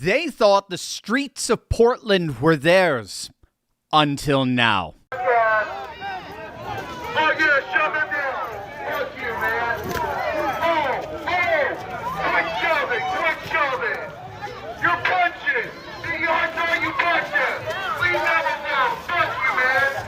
They thought the streets of Portland were theirs until now. Oh, yeah, shove it down. Fuck you, man. Quit shoving. You're punching. See, you are doing you punching. Leave that one down. Fuck you, man.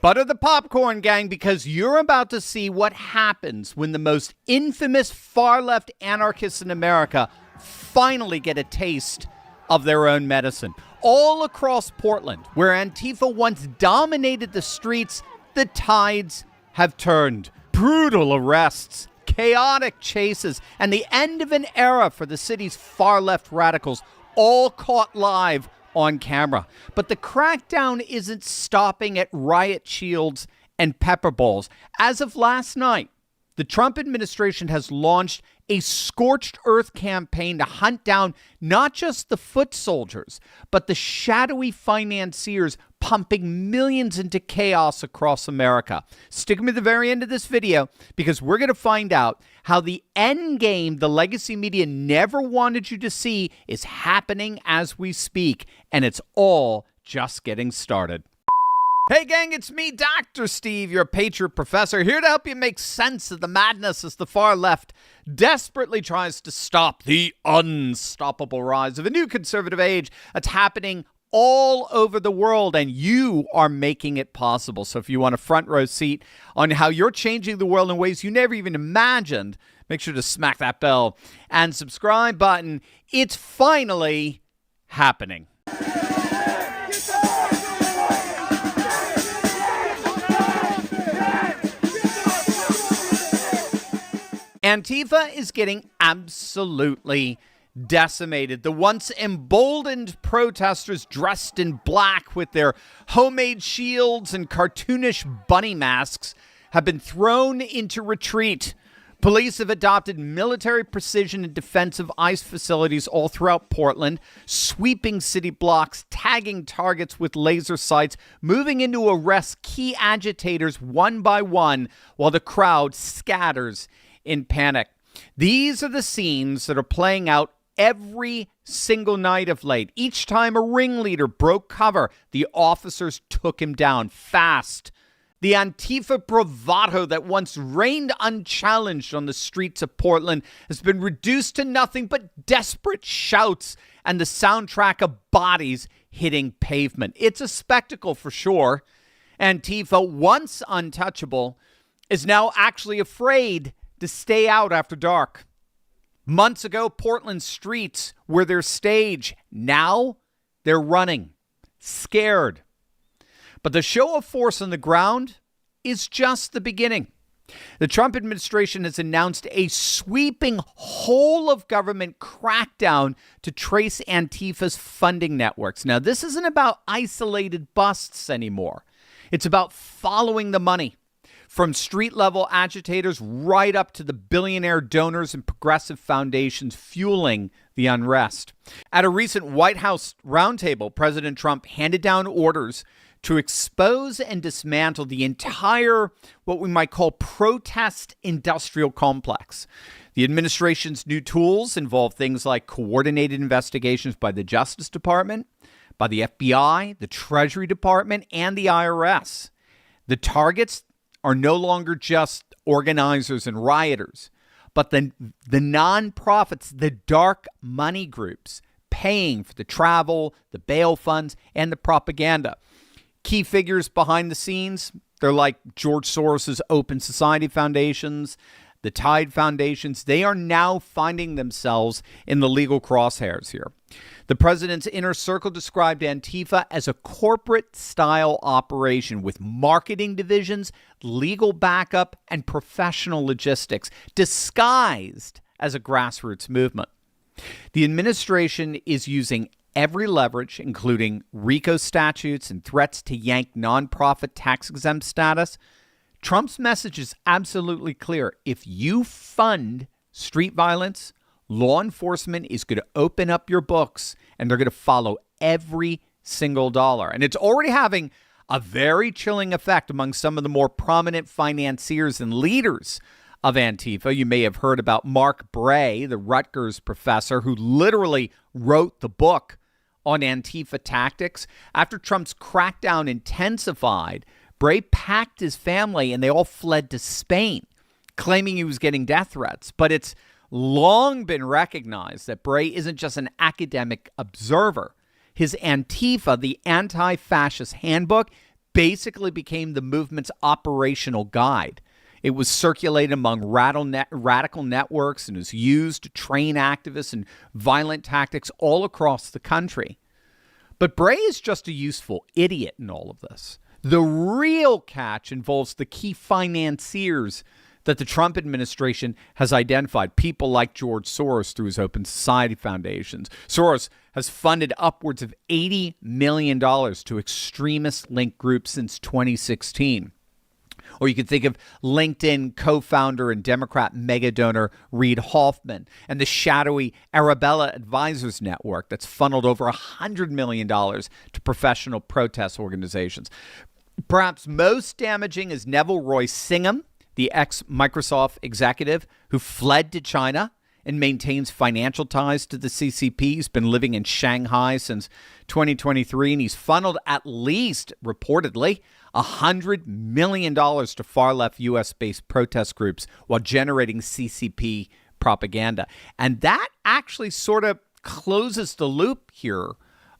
Butter the popcorn, gang, because you're about to see what happens when the most infamous far-left anarchists in America finally get a taste of their own medicine. All across Portland, where Antifa once dominated the streets, the tides have turned. Brutal arrests, chaotic chases, and the end of an era for the city's far-left radicals, all caught live on camera. But the crackdown isn't stopping at riot shields and pepper balls. As of last night, the Trump administration has launched a scorched earth campaign to hunt down not just the foot soldiers, but the shadowy financiers pumping millions into chaos across America. Stick with me to the very end of this video, because we're going to find out how the end game the legacy media never wanted you to see is happening as we speak, and it's all just getting started. Hey gang, it's me, Dr. Steve, your Patriot Professor, here to help you make sense of the madness as the far left desperately tries to stop the unstoppable rise of a new conservative age that's happening all over the world, and you are making it possible. So if you want a front row seat on how you're changing the world in ways you never even imagined, make sure to smack that bell and subscribe button. It's finally happening. Antifa is getting absolutely decimated. The once emboldened protesters dressed in black with their homemade shields and cartoonish bunny masks have been thrown into retreat. Police have adopted military precision and defensive ICE facilities all throughout Portland, sweeping city blocks, tagging targets with laser sights, moving in to arrest key agitators one by one while the crowd scatters in panic. These are the scenes that are playing out every single night of late. Each time a ringleader broke cover, the officers took him down fast. The Antifa bravado that once reigned unchallenged on the streets of Portland has been reduced to nothing but desperate shouts and the soundtrack of bodies hitting pavement. It's a spectacle for sure. Antifa, once untouchable, is now actually afraid to stay out after dark. Months ago, Portland streets were their stage. Now, they're running, scared. But the show of force on the ground is just the beginning. The Trump administration has announced a sweeping whole-of-government crackdown to trace Antifa's funding networks. Now, this isn't about isolated busts anymore. It's about following the money. From street-level agitators right up to the billionaire donors and progressive foundations fueling the unrest. At a recent White House roundtable, President Trump handed down orders to expose and dismantle the entire, what we might call, protest industrial complex. The administration's new tools involve things like coordinated investigations by the Justice Department, by the FBI, the Treasury Department, and the IRS. The targets are no longer just organizers and rioters, but the nonprofits, the dark money groups paying for the travel, the bail funds, and the propaganda. Key figures behind the scenes, they're like George Soros' Open Society Foundations, the Tide Foundations. They are now finding themselves in the legal crosshairs here. The president's inner circle described Antifa as a corporate-style operation with marketing divisions, legal backup, and professional logistics, disguised as a grassroots movement. The administration is using every leverage, including RICO statutes and threats to yank nonprofit tax-exempt status. Trump's message is absolutely clear. If you fund street violence, law enforcement is going to open up your books and they're going to follow every single dollar. And it's already having a very chilling effect among some of the more prominent financiers and leaders of Antifa. You may have heard about Mark Bray, the Rutgers professor who literally wrote the book on Antifa tactics. After Trump's crackdown intensified, Bray packed his family and they all fled to Spain, claiming he was getting death threats. But it's long been recognized that Bray isn't just an academic observer. His Antifa, the Anti-Fascist Handbook, basically became the movement's operational guide. It was circulated among radical networks and was used to train activists in violent tactics all across the country. But Bray is just a useful idiot in all of this. The real catch involves the key financiers that the Trump administration has identified, people like George Soros through his Open Society foundations. Soros has funded upwards of $80 million to extremist-linked groups since 2016. Or you could think of LinkedIn co-founder and Democrat mega-donor Reid Hoffman and the shadowy Arabella Advisors Network that's funneled over $100 million to professional protest organizations. Perhaps most damaging is Neville Roy Singham, the ex-Microsoft executive who fled to China and maintains financial ties to the CCP. He's been living in Shanghai since 2023, and he's funneled at least, reportedly, $100 million to far-left U.S.-based protest groups while generating CCP propaganda. And that actually sort of closes the loop here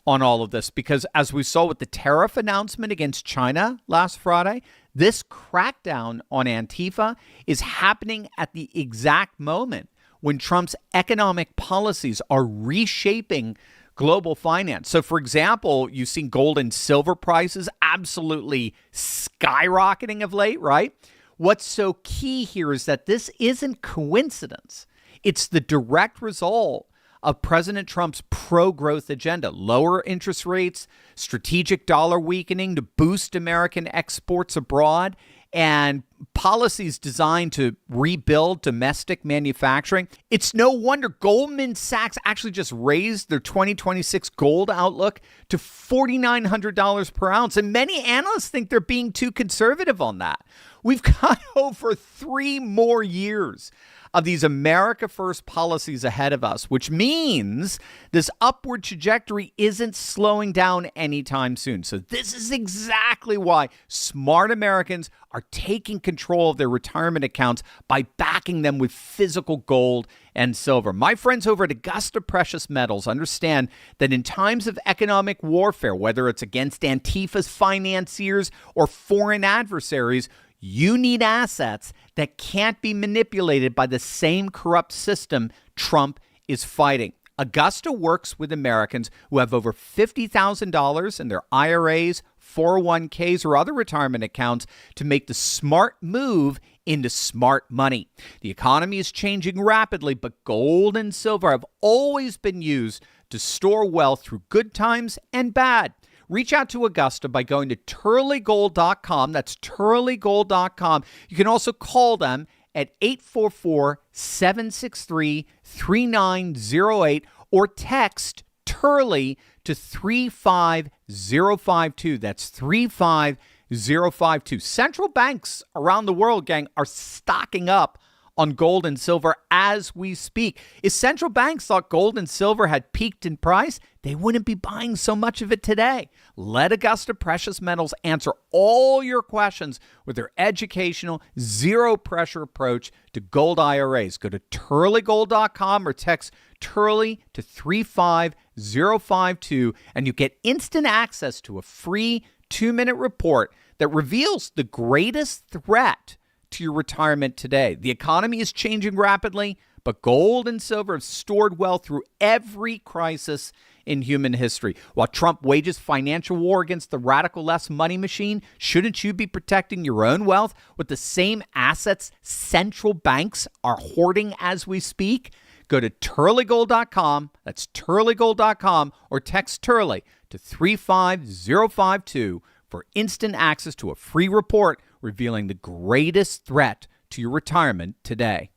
on all of this, because as we saw with the tariff announcement against China last Friday, this crackdown on Antifa is happening at the exact moment when Trump's economic policies are reshaping global finance. So, for example, you've seen gold and silver prices absolutely skyrocketing of late, right? What's so key here is that this isn't coincidence. It's the direct result of President Trump's pro-growth agenda, lower interest rates, strategic dollar weakening to boost American exports abroad, and policies designed to rebuild domestic manufacturing. It's no wonder Goldman Sachs actually just raised their 2026 gold outlook to $4,900 per ounce. And many analysts think they're being too conservative on that. We've got over 3 more years of these America First policies ahead of us, which means this upward trajectory isn't slowing down anytime soon. So this is exactly why smart Americans are taking control of their retirement accounts by backing them with physical gold and silver. My friends over at Augusta Precious Metals understand that in times of economic warfare, whether it's against Antifa's financiers or foreign adversaries, you need assets that can't be manipulated by the same corrupt system Trump is fighting. Augusta works with Americans who have over $50,000 in their IRAs, 401ks, or other retirement accounts to make the smart move into smart money. The economy is changing rapidly, but gold and silver have always been used to store wealth through good times and bad. Reach out to Augusta by going to turleygold.com. That's turleygold.com. You can also call them at 844-763-3908 or text Turley to 35052. That's 35052. Central banks around the world, gang, are stocking up on gold and silver as we speak. If central banks thought gold and silver had peaked in price, they wouldn't be buying so much of it today. Let Augusta Precious Metals answer all your questions with their educational, zero-pressure approach to gold IRAs. Go to turleygold.com or text Turley to 35052, and you get instant access to a free 2-minute report that reveals the greatest threat to your retirement today. The economy is changing rapidly, but gold and silver have stored wealth through every crisis in human history. While Trump wages financial war against the radical left's money machine, shouldn't you be protecting your own wealth with the same assets central banks are hoarding as we speak? Go to turleygold.com, that's turleygold.com, or text Turley to 35052 for instant access to a free report revealing the greatest threat to your retirement today.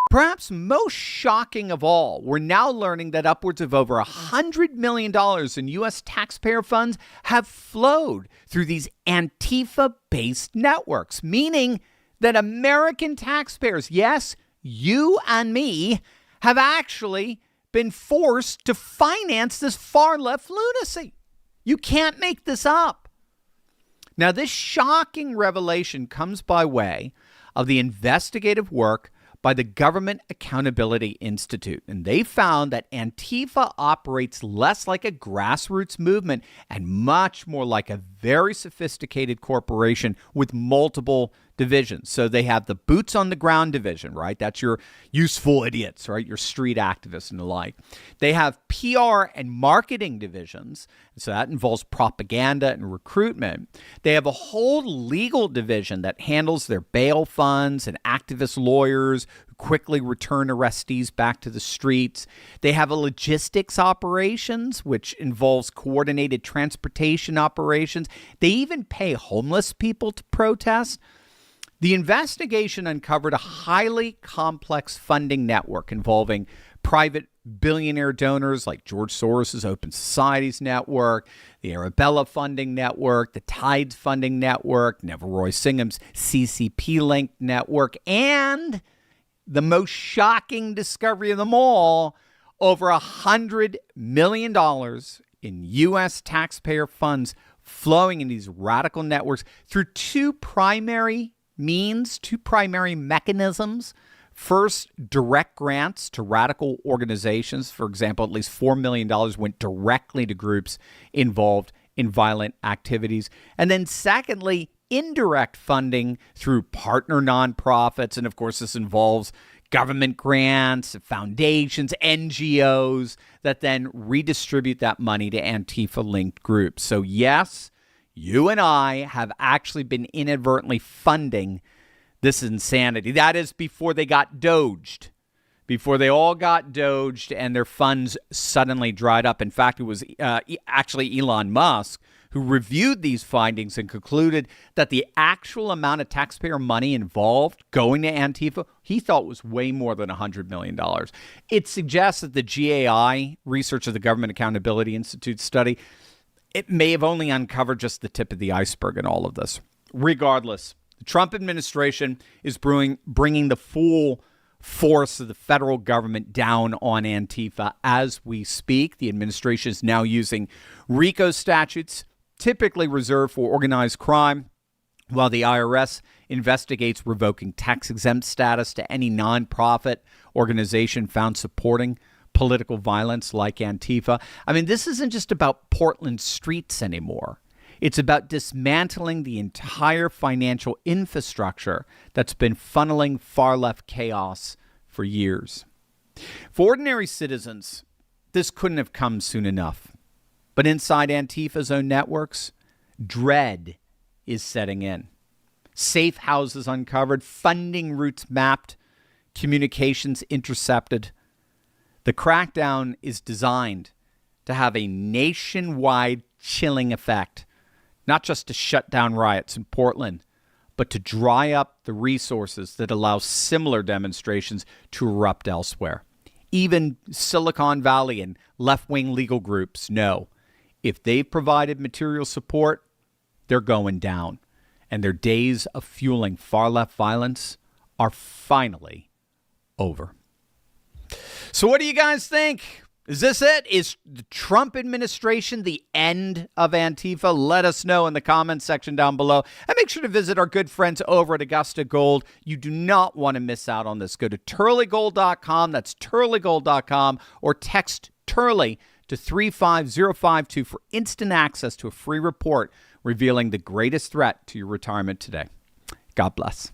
Perhaps most shocking of all, we're now learning that upwards of over $100 million in U.S. taxpayer funds have flowed through these Antifa-based networks, meaning that American taxpayers, yes, you and me, have actually been forced to finance this far-left lunacy. You can't make this up. Now, this shocking revelation comes by way of the investigative work by the Government Accountability Institute. And they found that Antifa operates less like a grassroots movement and much more like a very sophisticated corporation with multiple divisions. So they have the boots on the ground division, right? That's your useful idiots, right? Your street activists and the like. They have PR and marketing divisions. So that involves propaganda and recruitment. They have a whole legal division that handles their bail funds and activist lawyers who quickly return arrestees back to the streets. They have a logistics operations, which involves coordinated transportation operations. They even pay homeless people to protest. The investigation uncovered a highly complex funding network involving private billionaire donors like George Soros' Open Societies Network, the Arabella Funding Network, the Tides Funding Network, Neville Roy Singham's CCP-linked network, and the most shocking discovery of them all, over $100 million in U.S. taxpayer funds flowing in these radical networks through two primary mechanisms. First, direct grants to radical organizations. For example, at least $4 million went directly to groups involved in violent activities. And then secondly, indirect funding through partner nonprofits. And of course, this involves government grants, foundations, NGOs that then redistribute that money to Antifa-linked groups. So yes, you and I have actually been inadvertently funding this insanity. That is before they got doged, before they all got doged and their funds suddenly dried up. In fact, it was actually Elon Musk who reviewed these findings and concluded that the actual amount of taxpayer money involved going to Antifa, he thought was way more than $100 million. It suggests that the GAI research of the Government Accountability Institute study, it may have only uncovered just the tip of the iceberg in all of this. Regardless, the Trump administration is bringing the full force of the federal government down on Antifa as we speak. The administration is now using RICO statutes, typically reserved for organized crime, while the IRS investigates revoking tax-exempt status to any nonprofit organization found supporting political violence like Antifa. I mean, this isn't just about Portland streets anymore. It's about dismantling the entire financial infrastructure that's been funneling far-left chaos for years. For ordinary citizens, this couldn't have come soon enough. But inside Antifa's own networks, dread is setting in. Safe houses uncovered, funding routes mapped, communications intercepted. The crackdown is designed to have a nationwide chilling effect, not just to shut down riots in Portland, but to dry up the resources that allow similar demonstrations to erupt elsewhere. Even Silicon Valley and left-wing legal groups know if they've provided material support, they're going down. And their days of fueling far-left violence are finally over. So what do you guys think? Is this it? Is the Trump administration the end of Antifa? Let us know in the comments section down below. And make sure to visit our good friends over at Augusta Gold. You do not want to miss out on this. Go to turleygold.com. That's turleygold.com, or text Turley to 35052 for instant access to a free report revealing the greatest threat to your retirement today. God bless.